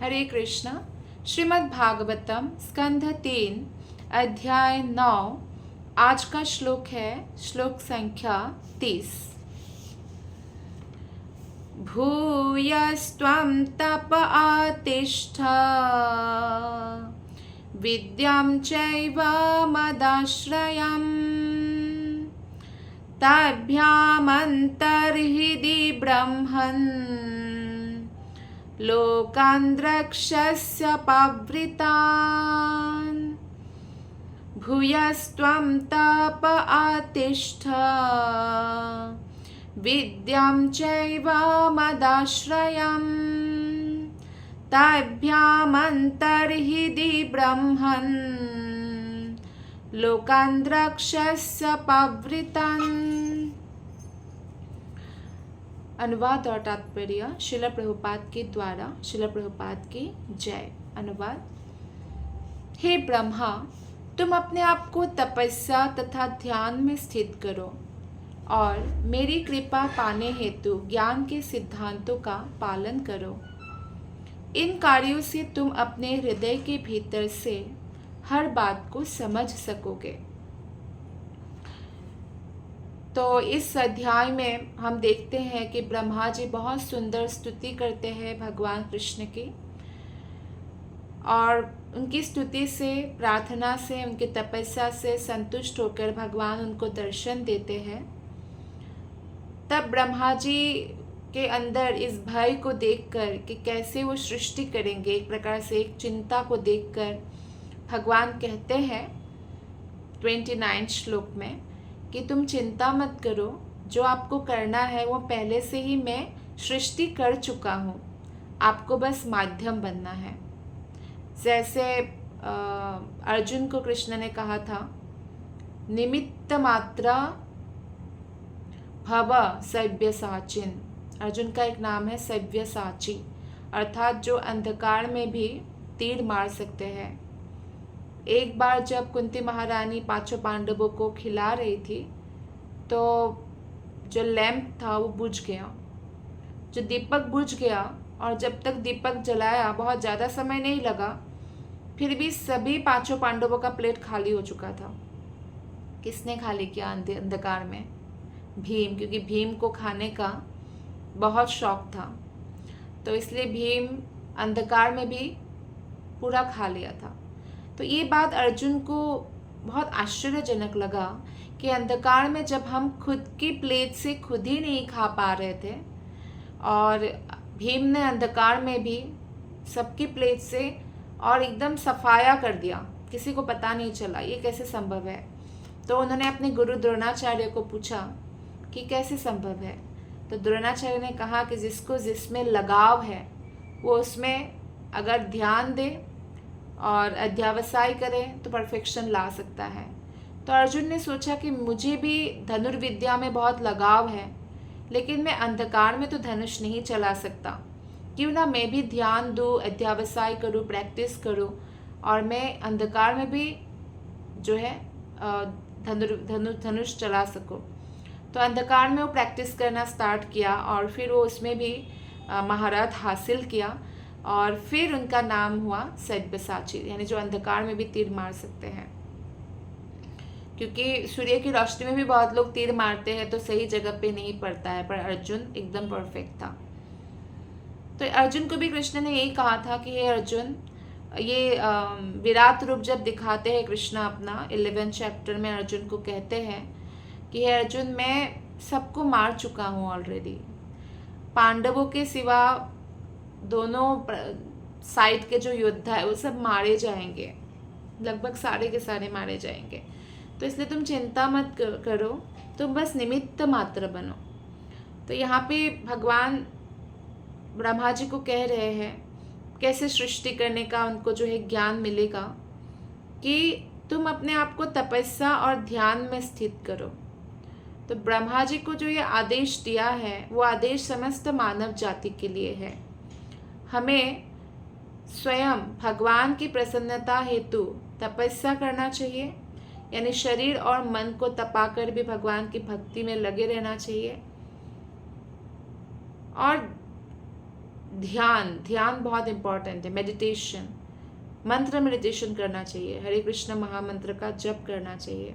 हरे कृष्णा। श्रीमद् भागवतम स्कंध 3 अध्याय 9। आज का श्लोक है श्लोक संख्या 30। भूयस्त्वं तप आतिष्ठ विद्यां चैव मदाश्रयम् तभ्यामन्तर्हिदि ब्रह्मन् लोकान् द्रक्ष्यस्य पव्रितान्। भूयस्त्वं तप आतिष्ठ विद्यां चैव मदाश्रयम् तभ्यामन्तर्हिदि ब्रह्मन् लोकान् द्रक्ष्यस्य पव्रितान्। अनुवाद और तात्पर्य श्रील प्रभुपाद के द्वारा। श्रील प्रभुपाद की जय। अनुवाद। हे ब्रह्मा, तुम अपने आप को तपस्या तथा ध्यान में स्थित करो और मेरी कृपा पाने हेतु ज्ञान के सिद्धांतों का पालन करो। इन कार्यों से तुम अपने हृदय के भीतर से हर बात को समझ सकोगे। तो इस अध्याय में हम देखते हैं कि ब्रह्मा जी बहुत सुंदर स्तुति करते हैं भगवान कृष्ण की, और उनकी स्तुति से, प्रार्थना से, उनकी तपस्या से संतुष्ट होकर भगवान उनको दर्शन देते हैं। तब ब्रह्मा जी के अंदर इस भय को देखकर कि कैसे वो सृष्टि करेंगे, एक प्रकार से एक चिंता को देखकर भगवान कहते हैं 29 श्लोक में कि तुम चिंता मत करो, जो आपको करना है वो पहले से ही मैं सृष्टि कर चुका हूँ, आपको बस माध्यम बनना है। जैसे अर्जुन को कृष्ण ने कहा था, निमित्त मात्रा भव सव्यसाचिन। अर्जुन का एक नाम है सव्यसाची, अर्थात जो अंधकार में भी तीर मार सकते हैं। एक बार जब कुंती महारानी पांचों पांडवों को खिला रही थी तो जो लैंप था वो बुझ गया, जो दीपक बुझ गया, और जब तक दीपक जलाया बहुत ज़्यादा समय नहीं लगा, फिर भी सभी पांचों पांडवों का प्लेट खाली हो चुका था। किसने खाली किया अंधकार में? भीम, क्योंकि भीम को खाने का बहुत शौक था, तो इसलिए भीम अंधकार में भी पूरा खा लिया था। तो ये बात अर्जुन को बहुत आश्चर्यजनक लगा कि अंधकार में जब हम खुद की प्लेट से खुद ही नहीं खा पा रहे थे, और भीम ने अंधकार में भी सबकी प्लेट से और एकदम सफाया कर दिया, किसी को पता नहीं चला, ये कैसे संभव है? तो उन्होंने अपने गुरु द्रोणाचार्य को पूछा कि कैसे संभव है। तो द्रोणाचार्य ने कहा कि जिसको जिसमें लगाव है वो उसमें अगर ध्यान दे और अध्यावसाय करें तो परफेक्शन ला सकता है। तो अर्जुन ने सोचा कि मुझे भी धनुर्विद्या में बहुत लगाव है, लेकिन मैं अंधकार में तो धनुष नहीं चला सकता। क्यों ना मैं भी ध्यान दूँ, अध्यावसाय करूँ, प्रैक्टिस करूँ, और मैं अंधकार में भी जो है धनुष चला सकूँ। तो अंधकार में वो प्रैक्टिस करना स्टार्ट किया, और फिर वो उसमें भी महारत हासिल किया, और फिर उनका नाम हुआ सव्यसाची, यानी जो अंधकार में भी तीर मार सकते हैं। क्योंकि सूर्य की रोशनी में भी बहुत लोग तीर मारते हैं तो सही जगह पे नहीं पड़ता है, पर अर्जुन एकदम परफेक्ट था। तो अर्जुन को भी कृष्ण ने यही कहा था कि हे अर्जुन, ये विराट रूप जब दिखाते हैं कृष्ण अपना 11 चैप्टर में, अर्जुन को कहते हैं कि हे अर्जुन, मैं सबको मार चुका हूँ ऑलरेडी। पांडवों के सिवा दोनों साइड के जो योद्धा है वो सब मारे जाएंगे, लगभग सारे के सारे मारे जाएंगे। तो इसलिए तुम चिंता मत करो, तुम बस निमित्त मात्र बनो। तो यहाँ पे भगवान ब्रह्मा जी को कह रहे हैं कैसे सृष्टि करने का उनको जो है ज्ञान मिलेगा, कि तुम अपने आप को तपस्या और ध्यान में स्थित करो। तो ब्रह्मा जी को जो ये आदेश दिया है वो आदेश समस्त मानव जाति के लिए है। हमें स्वयं भगवान की प्रसन्नता हेतु तपस्या करना चाहिए, यानी शरीर और मन को तपाकर भी भगवान की भक्ति में लगे रहना चाहिए, और ध्यान बहुत इम्पॉर्टेंट है। मेडिटेशन, मंत्र मेडिटेशन करना चाहिए, हरे कृष्ण महामंत्र का जप करना चाहिए।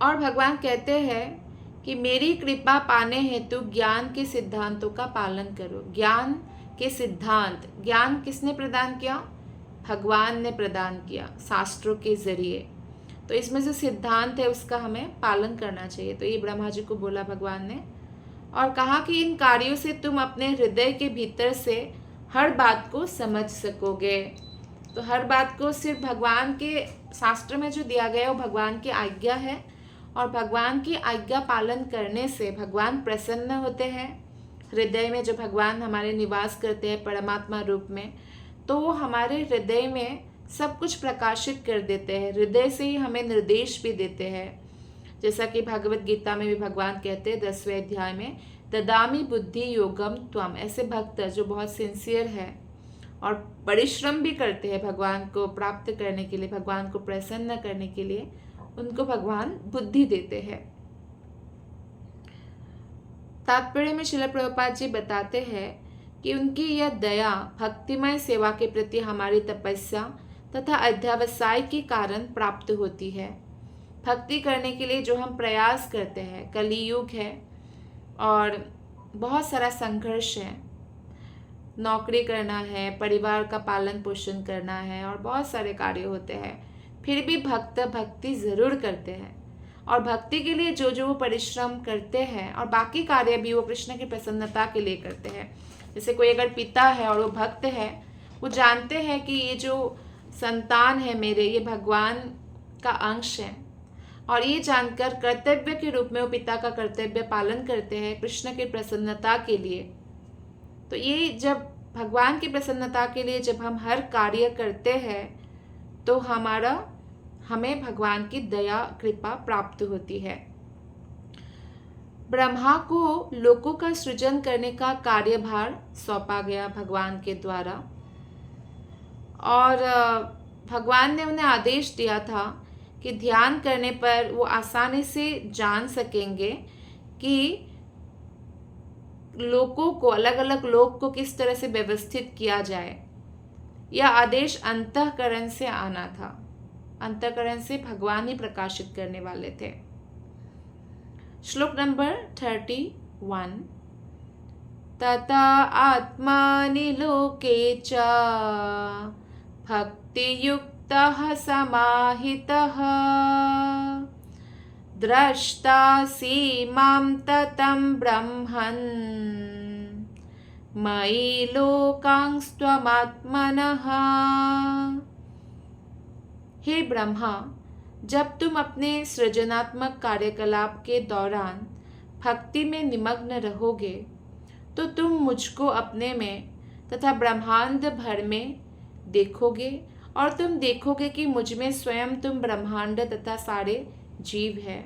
और भगवान कहते हैं कि मेरी कृपा पाने हेतु ज्ञान के सिद्धांतों का पालन करो। ज्ञान के सिद्धांत, ज्ञान किसने प्रदान किया? भगवान ने प्रदान किया शास्त्रों के जरिए। तो इसमें जो सिद्धांत है उसका हमें पालन करना चाहिए। तो ये ब्रह्मा जी को बोला भगवान ने, और कहा कि इन कार्यों से तुम अपने हृदय के भीतर से हर बात को समझ सकोगे। तो हर बात को सिर्फ भगवान के शास्त्र में जो दिया गया है वो भगवान की आज्ञा है, और भगवान की आज्ञा पालन करने से भगवान प्रसन्न होते हैं। हृदय में जो भगवान हमारे निवास करते हैं परमात्मा रूप में, तो वो हमारे हृदय में सब कुछ प्रकाशित कर देते हैं, हृदय से ही हमें निर्देश भी देते हैं। जैसा कि भागवत गीता में भी भगवान कहते हैं 10वें अध्याय में, ददामि बुद्धि योगम त्वम। ऐसे भक्त जो बहुत सिंसियर है और परिश्रम भी करते हैं भगवान को प्राप्त करने के लिए, भगवान को प्रसन्न करने के लिए, उनको भगवान बुद्धि देते हैं। तात्पर्य में श्रील प्रभुपाद जी बताते हैं कि उनकी यह दया भक्तिमय सेवा के प्रति हमारी तपस्या तथा अध्यावसाय के कारण प्राप्त होती है। भक्ति करने के लिए जो हम प्रयास करते हैं, कलियुग है और बहुत सारा संघर्ष है, नौकरी करना है, परिवार का पालन पोषण करना है और बहुत सारे कार्य होते हैं, फिर भी भक्त भक्ति ज़रूर करते हैं। और भक्ति के लिए जो वो परिश्रम करते हैं और बाकी कार्य भी वो कृष्ण की प्रसन्नता के लिए करते हैं। जैसे कोई अगर पिता है और वो भक्त है, वो जानते हैं कि ये जो संतान है मेरे, ये भगवान का अंश है, और ये जानकर कर्तव्य के रूप में वो पिता का कर्तव्य पालन करते हैं कृष्ण की प्रसन्नता के लिए। तो ये जब भगवान की प्रसन्नता के लिए जब हम हर कार्य करते हैं तो हमें भगवान की दया कृपा प्राप्त होती है। ब्रह्मा को लोकों का सृजन करने का कार्यभार सौंपा गया भगवान के द्वारा, और भगवान ने उन्हें आदेश दिया था कि ध्यान करने पर वो आसानी से जान सकेंगे कि लोकों को, अलग अलग लोक को किस तरह से व्यवस्थित किया जाए। यह आदेश अंतःकरण से आना था, अंतःकरण से भगवान ही प्रकाशित करने वाले थे। श्लोक नंबर 31। तथा आत्मानि लोके च भक्तियुक्तः समाहितः द्रष्टासि मां ततं ब्रह्मन् मयि लोकांस्त्वमात्मनः। हे ब्रह्मा, जब तुम अपने सृजनात्मक कार्यकलाप के दौरान भक्ति में निमग्न रहोगे तो तुम मुझको अपने में तथा ब्रह्मांड भर में देखोगे, और तुम देखोगे कि मुझ में स्वयं तुम ब्रह्मांड तथा सारे जीव है।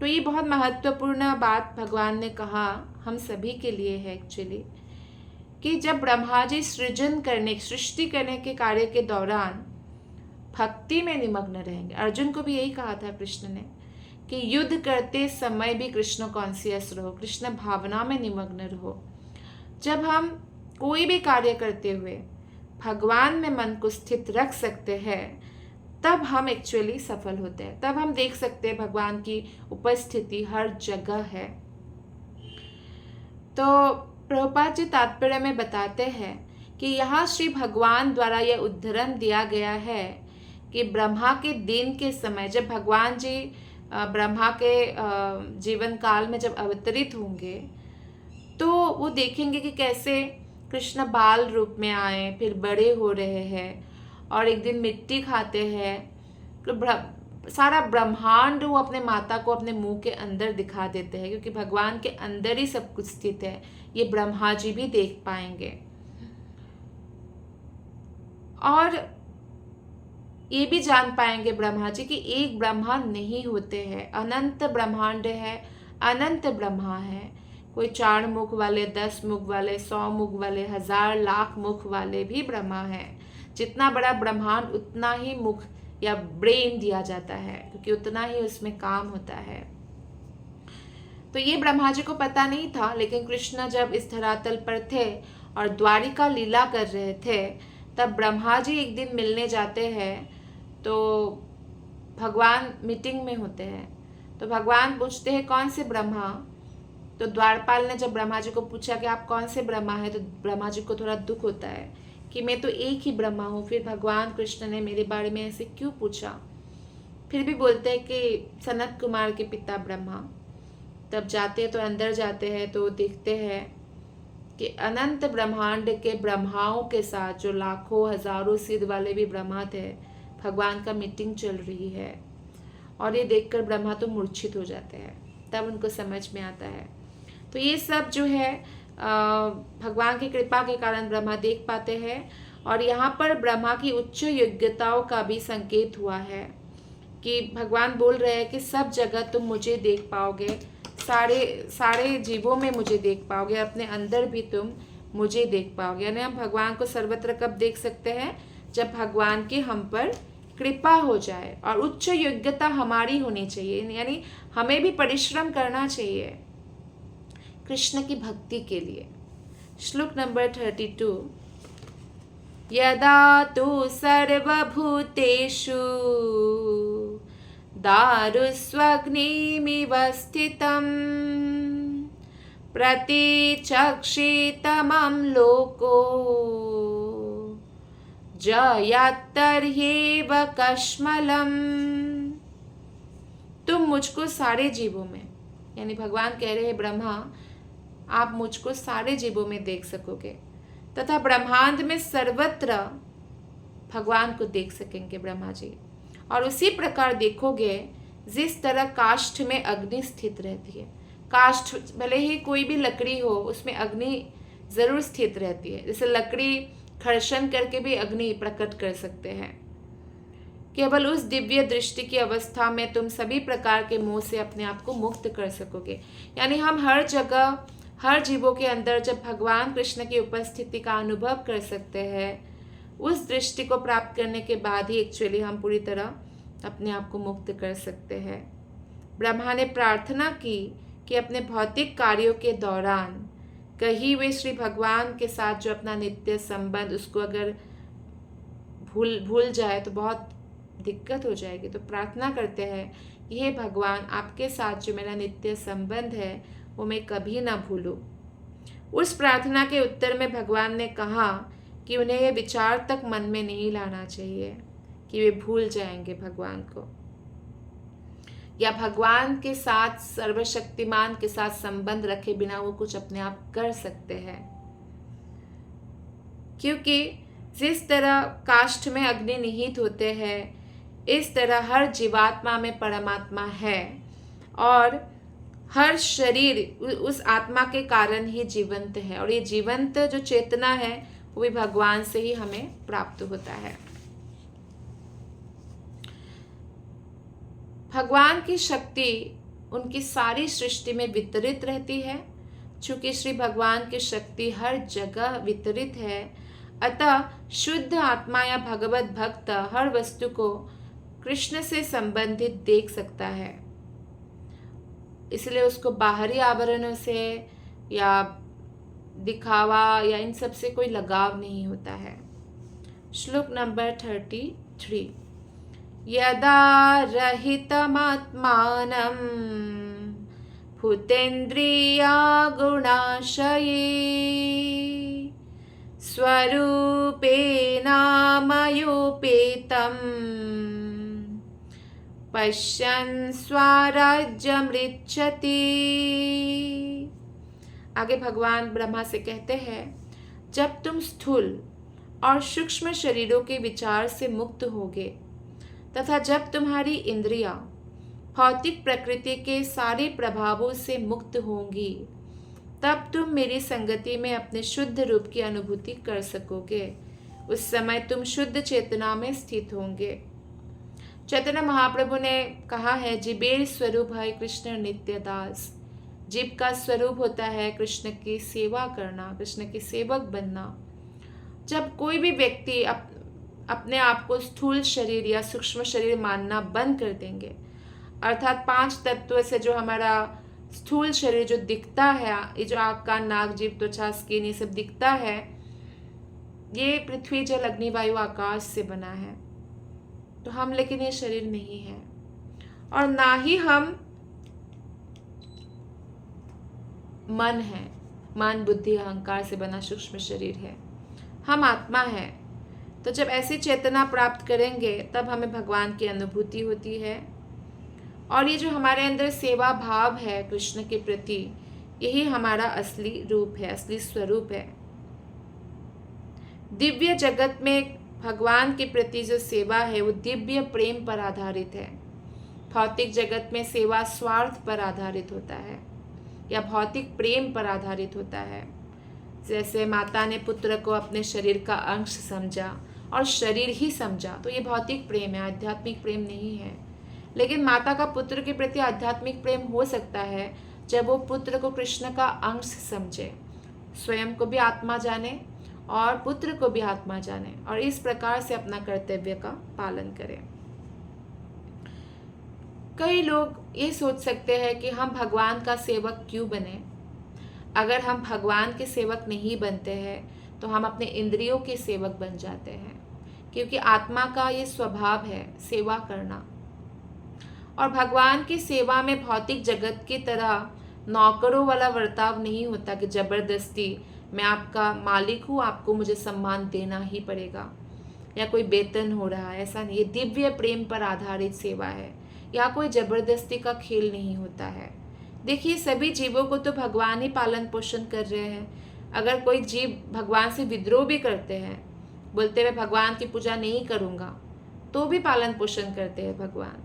तो ये बहुत महत्वपूर्ण बात भगवान ने कहा हम सभी के लिए है एक्चुअली, कि जब ब्रह्मा जी सृष्टि करने के कार्य के दौरान भक्ति में निमग्न रहेंगे। अर्जुन को भी यही कहा था कृष्ण ने कि युद्ध करते समय भी कृष्ण कॉन्शियस रहो, कृष्ण भावना में निमग्न रहो। जब हम कोई भी कार्य करते हुए भगवान में मन को स्थित रख सकते हैं, तब हम एक्चुअली सफल होते हैं, तब हम देख सकते हैं भगवान की उपस्थिति हर जगह है। तो प्रभुपाद जी तात्पर्य में बताते हैं कि यहाँ श्री भगवान द्वारा यह उद्धरण दिया गया है कि ब्रह्मा के दिन के समय जब भगवान जी ब्रह्मा के जीवन काल में जब अवतरित होंगे तो वो देखेंगे कि कैसे कृष्ण बाल रूप में आए, फिर बड़े हो रहे हैं और एक दिन मिट्टी खाते हैं। तो सारा ब्रह्मांड वो अपने माता को अपने मुंह के अंदर दिखा देते हैं, क्योंकि भगवान के अंदर ही सब कुछ स्थित है। ये ब्रह्मा जी भी देख पाएंगे। और ये भी जान पाएंगे ब्रह्मा जी कि एक ब्रह्मा नहीं होते हैं, अनंत ब्रह्मांड है, अनंत ब्रह्मा है। कोई 4 मुख वाले, 10 मुख वाले, 100 मुख वाले, 1000 लाख मुख वाले भी ब्रह्मा है। जितना बड़ा ब्रह्मांड उतना ही मुख या ब्रेन दिया जाता है, क्योंकि उतना ही उसमें काम होता है। तो ये ब्रह्मा जी को पता नहीं था, लेकिन कृष्ण जब इस धरातल पर थे और द्वारिका लीला कर रहे थे, तब ब्रह्मा जी एक दिन मिलने जाते हैं। तो भगवान मीटिंग में होते हैं, तो भगवान पूछते हैं कौन से ब्रह्मा। तो द्वारपाल ने जब ब्रह्मा जी को पूछा कि आप कौन से ब्रह्मा हैं, तो ब्रह्मा जी को थोड़ा दुख होता है कि मैं तो एक ही ब्रह्मा हूँ, फिर भगवान कृष्ण ने मेरे बारे में ऐसे क्यों पूछा। फिर भी बोलते हैं कि सनत कुमार के पिता ब्रह्मा। तब जाते हैं, तो अंदर जाते हैं तो देखते हैं कि अनंत ब्रह्मांड के ब्रह्माओं के साथ, जो लाखों हजारों सिद्ध वाले भी ब्रह्मा थे, भगवान का मीटिंग चल रही है। और ये देखकर ब्रह्मा तो मूर्छित हो जाते हैं। तब उनको समझ में आता है। तो ये सब जो है भगवान की कृपा के कारण ब्रह्मा देख पाते हैं। और यहाँ पर ब्रह्मा की उच्च योग्यताओं का भी संकेत हुआ है कि भगवान बोल रहे हैं कि सब जगह तुम मुझे देख पाओगे, सारे जीवों में मुझे देख पाओगे, अपने अंदर भी तुम मुझे देख पाओगे। यानी हम भगवान को सर्वत्र कब देख सकते हैं, जब भगवान की हम पर कृपा हो जाए। और उच्च योग्यता हमारी होनी चाहिए, यानी हमें भी परिश्रम करना चाहिए कृष्ण की भक्ति के लिए। श्लोक नंबर 32। यदा तु सर्वभूतेषु दारुस्वग्निमिव स्थितं प्रतिचक्षितमं लोको जयात्तर्ह्येव कश्मलम्। तुम मुझको सारे जीवों में, यानी भगवान कह रहे हैं ब्रह्मा, आप मुझको सारे जीवों में देख सकोगे तथा ब्रह्मांड में सर्वत्र भगवान को देख सकेंगे ब्रह्मा जी। और उसी प्रकार देखोगे जिस तरह काष्ठ में अग्नि स्थित रहती है। काष्ठ भले ही कोई भी लकड़ी हो, उसमें अग्नि जरूर स्थित रहती है। जैसे लकड़ी घर्षण करके भी अग्नि प्रकट कर सकते हैं। केवल उस दिव्य दृष्टि की अवस्था में तुम सभी प्रकार के मोह से अपने आप को मुक्त कर सकोगे। यानी हम हर जगह, हर जीवों के अंदर जब भगवान कृष्ण की उपस्थिति का अनुभव कर सकते हैं, उस दृष्टि को प्राप्त करने के बाद ही एक्चुअली हम पूरी तरह अपने आप को मुक्त कर सकते हैं। ब्रह्मा ने प्रार्थना की कि अपने भौतिक कार्यों के दौरान कहीं वे श्री भगवान के साथ जो अपना नित्य संबंध, उसको अगर भूल जाए तो बहुत दिक्कत हो जाएगी। तो प्रार्थना करते हैं कि हे भगवान, आपके साथ जो मेरा नित्य संबंध है वो मैं कभी ना भूलूं। उस प्रार्थना के उत्तर में भगवान ने कहा कि उन्हें यह विचार तक मन में नहीं लाना चाहिए कि वे भूल जाएंगे भगवान को, या भगवान के साथ, सर्वशक्तिमान के साथ संबंध रखे बिना वो कुछ अपने आप कर सकते हैं। क्योंकि जिस तरह काष्ठ में अग्नि निहित होते हैं, इस तरह हर जीवात्मा में परमात्मा है और हर शरीर उस आत्मा के कारण ही जीवंत है। और ये जीवंत जो चेतना है वो भी भगवान से ही हमें प्राप्त होता है। भगवान की शक्ति उनकी सारी सृष्टि में वितरित रहती है। चूंकि श्री भगवान की शक्ति हर जगह वितरित है, अतः शुद्ध आत्मा या भगवत भक्त हर वस्तु को कृष्ण से संबंधित देख सकता है। इसलिए उसको बाहरी आवरणों से या दिखावा या इन सब से कोई लगाव नहीं होता है। श्लोक नंबर 33। यदा रहितमात्मानं भूतेन्द्रिया गुणाशये स्वरूपेणामयोपेतं पश्यन् स्वराज्यमृच्छति। आगे भगवान ब्रह्मा से कहते हैं, जब तुम स्थूल और सूक्ष्म शरीरों के विचार से मुक्त होगे तथा जब तुम्हारी इंद्रियां भौतिक प्रकृति के सारे प्रभावों से मुक्त होंगी, तब तुम मेरी संगति में अपने शुद्ध रूप की अनुभूति कर सकोगे। उस समय तुम शुद्ध चेतना में स्थित होंगे। चैतन्य महाप्रभु ने कहा है, जीवेर स्वरूप है कृष्ण नित्य दास। जीव का स्वरूप होता है कृष्ण की सेवा करना, कृष्ण की सेवक बनना। जब कोई भी व्यक्ति अपने आप को स्थूल शरीर या सूक्ष्म शरीर मानना बंद कर देंगे, अर्थात 5 तत्व से जो हमारा स्थूल शरीर जो दिखता है, ये जो आँख कान नाक जीभ त्वचा स्किन ये सब दिखता है, ये पृथ्वी जल अग्नि वायु आकाश से बना है। तो हम, लेकिन ये शरीर नहीं है, और ना ही हम मन है। मन बुद्धि अहंकार से बना सूक्ष्म शरीर है, हम आत्मा है। तो जब ऐसी चेतना प्राप्त करेंगे तब हमें भगवान की अनुभूति होती है, और ये जो हमारे अंदर सेवा भाव है कृष्ण के प्रति, यही हमारा असली रूप है, असली स्वरूप है। दिव्य जगत में भगवान के प्रति जो सेवा है वो दिव्य प्रेम पर आधारित है। भौतिक जगत में सेवा स्वार्थ पर आधारित होता है या भौतिक प्रेम पर आधारित होता है। जैसे माता ने पुत्र को अपने शरीर का अंश समझा और शरीर ही समझा, तो ये भौतिक प्रेम है, आध्यात्मिक प्रेम नहीं है। लेकिन माता का पुत्र के प्रति आध्यात्मिक प्रेम हो सकता है जब वो पुत्र को कृष्ण का अंश समझे, स्वयं को भी आत्मा जाने और पुत्र को भी आत्मा जाने, और इस प्रकार से अपना कर्तव्य का पालन करें। कई लोग ये सोच सकते हैं कि हम भगवान का सेवक क्यों बने। अगर हम भगवान के सेवक नहीं बनते हैं तो हम अपने इंद्रियों के सेवक बन जाते हैं, क्योंकि आत्मा का ये स्वभाव है सेवा करना। और भगवान की सेवा में भौतिक जगत की तरह नौकरों वाला बर्ताव नहीं होता कि जबरदस्ती मैं आपका मालिक हूँ, आपको मुझे सम्मान देना ही पड़ेगा, या कोई वेतन हो रहा है, ऐसा नहीं। ये दिव्य प्रेम पर आधारित सेवा है, यहाँ कोई जबरदस्ती का खेल नहीं होता है। देखिए, सभी जीवों को तो भगवान ही पालन पोषण कर रहे हैं। अगर कोई जीव भगवान से विद्रोह भी करते हैं, बोलते हुए भगवान की पूजा नहीं करूँगा, तो भी पालन पोषण करते हैं भगवान।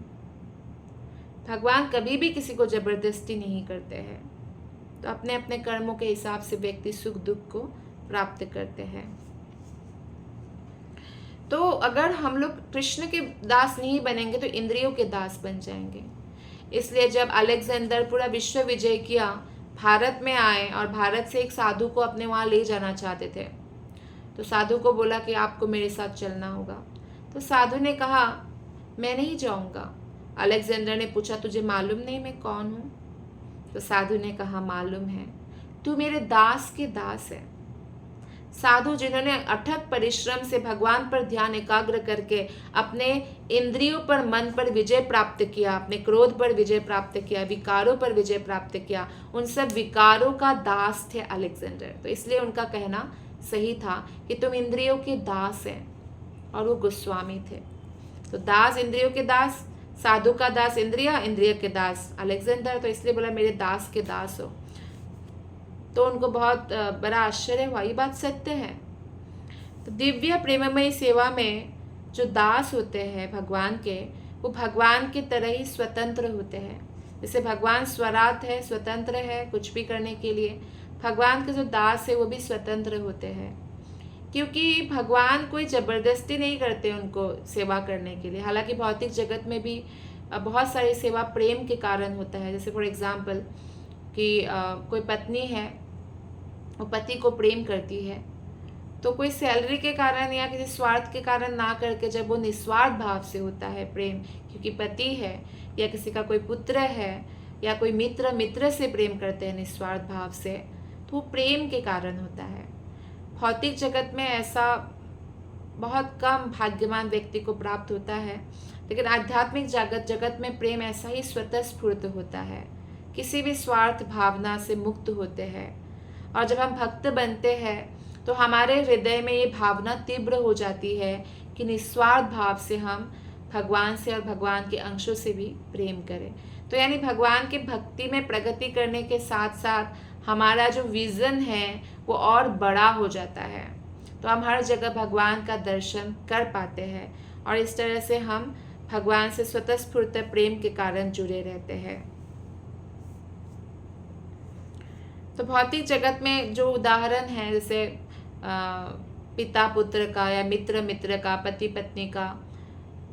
भगवान कभी भी किसी को जबरदस्ती नहीं करते हैं। तो अपने अपने कर्मों के हिसाब से व्यक्ति सुख दुख को प्राप्त करते हैं। तो अगर हम लोग कृष्ण के दास नहीं बनेंगे तो इंद्रियों के दास बन जाएंगे। इसलिए जब अलेक्जेंडर पूरा विश्व विजय किया, भारत में आए और भारत से एक साधु को अपने वहाँ ले जाना चाहते थे, तो साधु को बोला कि आपको मेरे साथ चलना होगा। तो साधु ने कहा मैं नहीं जाऊँगा। अलेक्जेंडर ने पूछा तुझे मालूम नहीं मैं कौन हूँ? तो साधु ने कहा मालूम है, तू मेरे दास के दास है। साधु जिन्होंने अथक परिश्रम से भगवान पर ध्यान एकाग्र करके अपने इंद्रियों पर, मन पर विजय प्राप्त किया, अपने क्रोध पर विजय प्राप्त किया, विकारों पर विजय प्राप्त किया, उन सब विकारों का दास थे अलेक्जेंडर। तो इसलिए उनका कहना सही था कि तुम इंद्रियों के दास हैं, और वो गोस्वामी थे। तो दास इंद्रियों के दास, साधु का दास इंद्रिया, इंद्रिय के दास अलेक्जेंडर। तो इसलिए बोला मेरे दास के दास हो। तो उनको बहुत बड़ा आश्चर्य हुआ, ये बात सत्य है। तो दिव्य प्रेममयी सेवा में जो दास होते हैं भगवान के, वो भगवान की तरह ही स्वतंत्र होते हैं। जैसे भगवान स्वराट है, स्वतंत्र है कुछ भी करने के लिए, भगवान के जो दास है वो भी स्वतंत्र होते हैं, क्योंकि भगवान कोई ज़बरदस्ती नहीं करते उनको सेवा करने के लिए। हालांकि भौतिक जगत में भी बहुत सारी सेवा प्रेम के कारण होता है। जैसे फॉर एग्जांपल कि कोई पत्नी है, वो पति को प्रेम करती है, तो कोई सैलरी के कारण या किसी स्वार्थ के कारण ना करके जब वो निस्वार्थ भाव से होता है प्रेम, क्योंकि पति है या किसी का कोई पुत्र है या कोई मित्र से प्रेम करते हैं निस्वार्थ भाव से, तो वो प्रेम के कारण होता है। भौतिक जगत में ऐसा बहुत कम भाग्यवान व्यक्ति को प्राप्त होता है, लेकिन आध्यात्मिक जगत में प्रेम ऐसा ही स्वतःस्फूर्त होता है, किसी भी स्वार्थ भावना से मुक्त होते हैं। और जब हम भक्त बनते हैं तो हमारे हृदय में ये भावना तीव्र हो जाती है कि निस्वार्थ भाव से हम भगवान से और भगवान के अंशों से भी प्रेम करें। तो यानी भगवान की भक्ति में प्रगति करने के साथ साथ हमारा जो विज़न है वो और बड़ा हो जाता है। तो हम हर जगह भगवान का दर्शन कर पाते हैं, और इस तरह से हम भगवान से स्वतःस्फूर्त प्रेम के कारण जुड़े रहते हैं। तो भौतिक जगत में जो उदाहरण है, जैसे पिता पुत्र का या मित्र का, पति पत्नी का,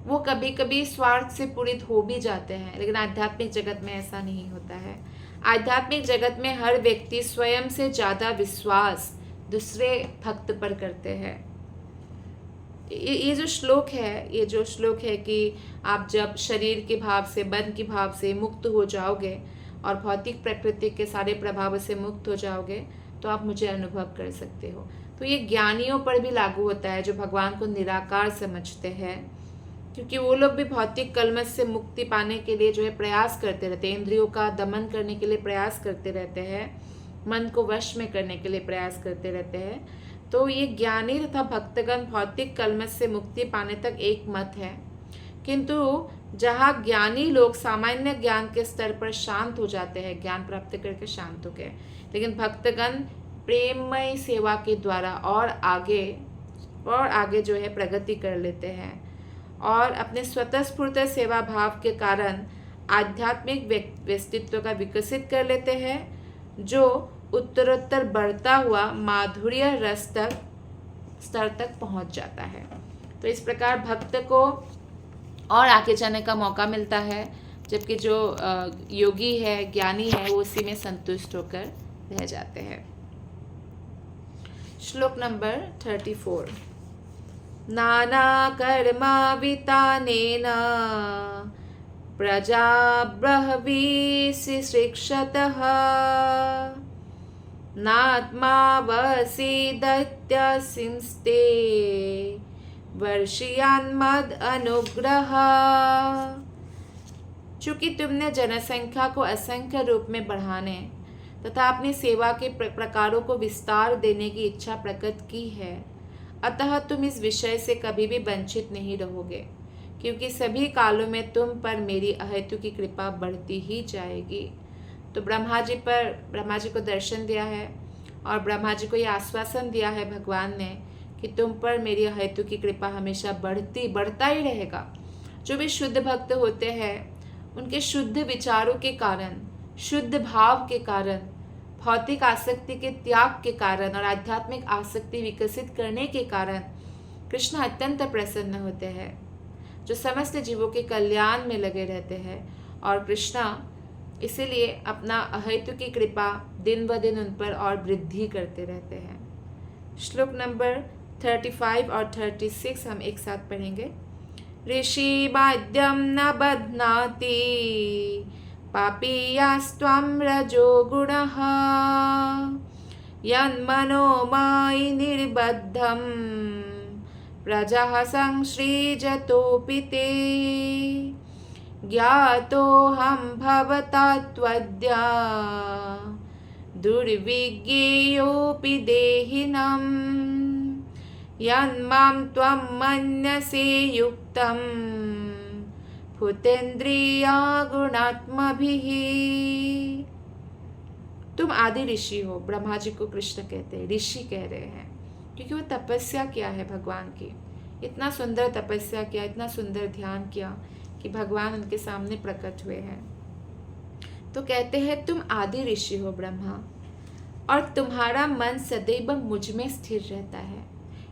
वो कभी कभी स्वार्थ से पूरित हो भी जाते हैं, लेकिन आध्यात्मिक जगत में ऐसा नहीं होता है। आध्यात्मिक जगत में हर व्यक्ति स्वयं से ज़्यादा विश्वास दूसरे भक्त पर करते हैं। ये जो श्लोक है कि आप जब शरीर के भाव से, मन के भाव से मुक्त हो जाओगे और भौतिक प्रकृति के सारे प्रभावों से मुक्त हो जाओगे तो आप मुझे अनुभव कर सकते हो। तो ये ज्ञानियों पर भी लागू होता है जो भगवान को निराकार समझते हैं, क्योंकि वो लोग भी भौतिक कलमश से मुक्ति पाने के लिए जो है प्रयास करते रहते हैं, इंद्रियों का दमन करने के लिए प्रयास करते रहते हैं, मन को वश में करने के लिए प्रयास करते रहते हैं। तो ये ज्ञानी तथा भक्तगण भौतिक कलमश से मुक्ति पाने तक एक मत है, किंतु जहाँ ज्ञानी लोग सामान्य ज्ञान के स्तर पर शांत हो जाते हैं, ज्ञान प्राप्त करके शांत हो गए, लेकिन भक्तगण प्रेममय सेवा के द्वारा और आगे जो है प्रगति कर लेते हैं और अपने स्वतःस्फूर्त सेवा भाव के कारण आध्यात्मिक व्यक्तित्व का विकसित कर लेते हैं, जो उत्तरोत्तर बढ़ता हुआ माधुर्य रस तक स्तर तक पहुंच जाता है। तो इस प्रकार भक्त को और आगे जाने का मौका मिलता है, जबकि जो योगी है, ज्ञानी है, वो उसी में संतुष्ट होकर रह जाते हैं। श्लोक नंबर 34। नाना कर्मा वितानेन प्रजा बह्वीसि शिक्षतः नात्मा वसीदत्यसिंस्ते वर्षियान्मद अनुग्रह। चूँकि तुमने जनसंख्या को असंख्य रूप में बढ़ाने तथा अपनी सेवा के प्रकारों को विस्तार देने की इच्छा प्रकट की है, अतः तुम इस विषय से कभी भी वंचित नहीं रहोगे, क्योंकि सभी कालों में तुम पर मेरी अहेतु की कृपा बढ़ती ही जाएगी। तो ब्रह्मा जी को दर्शन दिया है और ब्रह्मा जी को ये आश्वासन दिया है भगवान ने कि तुम पर मेरी अहेतु की कृपा हमेशा बढ़ता ही रहेगा। जो भी शुद्ध भक्त होते हैं, उनके शुद्ध विचारों के कारण, शुद्ध भाव के कारण, भौतिक आसक्ति के त्याग के कारण और आध्यात्मिक आसक्ति विकसित करने के कारण कृष्ण अत्यंत प्रसन्न होते हैं, जो समस्त जीवों के कल्याण में लगे रहते हैं। और कृष्ण इसीलिए अपना अहेतु की कृपा दिन ब दिन उन पर और वृद्धि करते रहते हैं। श्लोक नंबर 35 और 36 हम एक साथ पढ़ेंगे। ऋषि माध्यम न बध्नाति पापीयास्त्वं रजो गुणः यन्मनोमयि निर्बद्धं प्रजाः संसृजतोऽपि ते ज्ञातोऽहं भवता त्वद्य दुर्विज्ञेयोऽपि देहिनम् यन्मां त्वं मन्यसे युक्तं भूतेन्द्रिया गुणात्मभिः। तुम आदि ऋषि हो। ब्रह्मा जी को कृष्ण कहते हैं, ऋषि कह रहे हैं, क्योंकि वो तपस्या किया है भगवान की, इतना सुंदर तपस्या किया, इतना सुंदर ध्यान किया कि भगवान उनके सामने प्रकट हुए हैं। तो कहते हैं तुम आदि ऋषि हो ब्रह्मा, और तुम्हारा मन सदैव मुझ में स्थिर रहता है।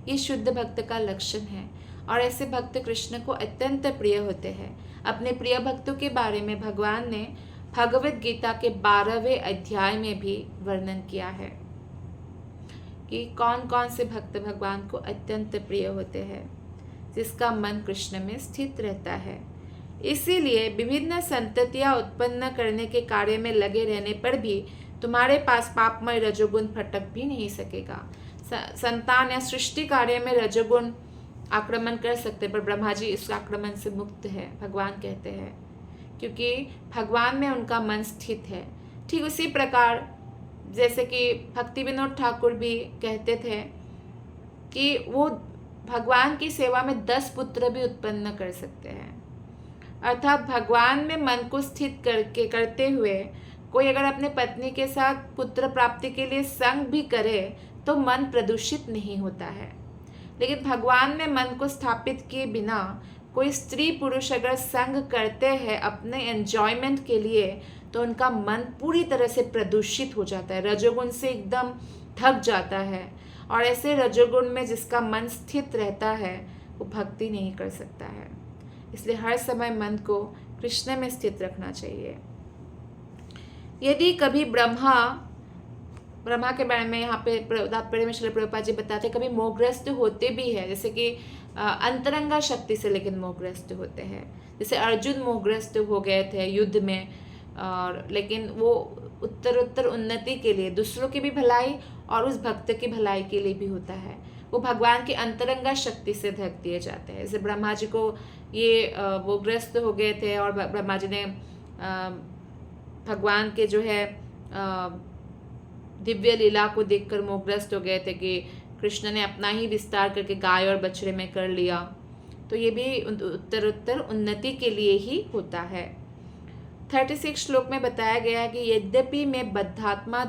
ये शुद्ध भक्त का लक्षण है, और ऐसे भक्त कृष्ण को अत्यंत प्रिय होते हैं। अपने प्रिय भक्तों के बारे में भगवान ने भगवत गीता के 12वें अध्याय में भी वर्णन किया है कि कौन कौन से भक्त भगवान को अत्यंत प्रिय होते हैं, जिसका मन कृष्ण में स्थित रहता है। इसीलिए विभिन्न संततियां उत्पन्न करने के कार्य में लगे रहने पर भी तुम्हारे पास पापमय रजोगुण फटक भी नहीं सकेगा। संतान या सृष्टि कार्य में रजोगुण आक्रमण कर सकते, पर ब्रह्मा जी इस आक्रमण से मुक्त है, भगवान कहते हैं, क्योंकि भगवान में उनका मन स्थित है। ठीक उसी प्रकार जैसे कि भक्ति विनोद ठाकुर भी कहते थे कि वो भगवान की सेवा में 10 पुत्र भी उत्पन्न कर सकते हैं। अर्थात भगवान में मन को स्थित करते हुए कोई अगर अपने पत्नी के साथ पुत्र प्राप्ति के लिए संग भी करे तो मन प्रदूषित नहीं होता है। लेकिन भगवान में मन को स्थापित किए बिना कोई स्त्री पुरुष अगर संग करते हैं अपने एंजॉयमेंट के लिए, तो उनका मन पूरी तरह से प्रदूषित हो जाता है, रजोगुण से एकदम थक जाता है। और ऐसे रजोगुण में जिसका मन स्थित रहता है वो भक्ति नहीं कर सकता है। इसलिए हर समय मन को कृष्ण में स्थित रखना चाहिए। यदि कभी ब्रह्मा के बारे में यहाँ पे तात्पर्य में श्रील प्रभुपाद जी बताते, कभी मोहग्रस्त होते भी है, जैसे कि अंतरंगा शक्ति से लेकिन मोहग्रस्त होते हैं। जैसे अर्जुन मोहग्रस्त हो गए थे युद्ध में, और लेकिन वो उत्तरोत्तर उन्नति के लिए, दूसरों की भी भलाई और उस भक्त की भलाई के लिए भी होता है। वो भगवान की अंतरंगा शक्ति से ढक दिए जाते हैं। जैसे ब्रह्मा जी को ये वो ग्रस्त हो गए थे और ब्रह्मा जी ने भगवान के जो है दिव्य लीला को देखकर मोहग्रस्त हो गए थे कि कृष्ण ने अपना ही विस्तार करके गाय और बछड़े में कर लिया। तो ये भी उत्तरोत्तर उन्नति के लिए ही होता है। 36 श्लोक में बताया गया है कि यद्यपि मैं बद्धात्मा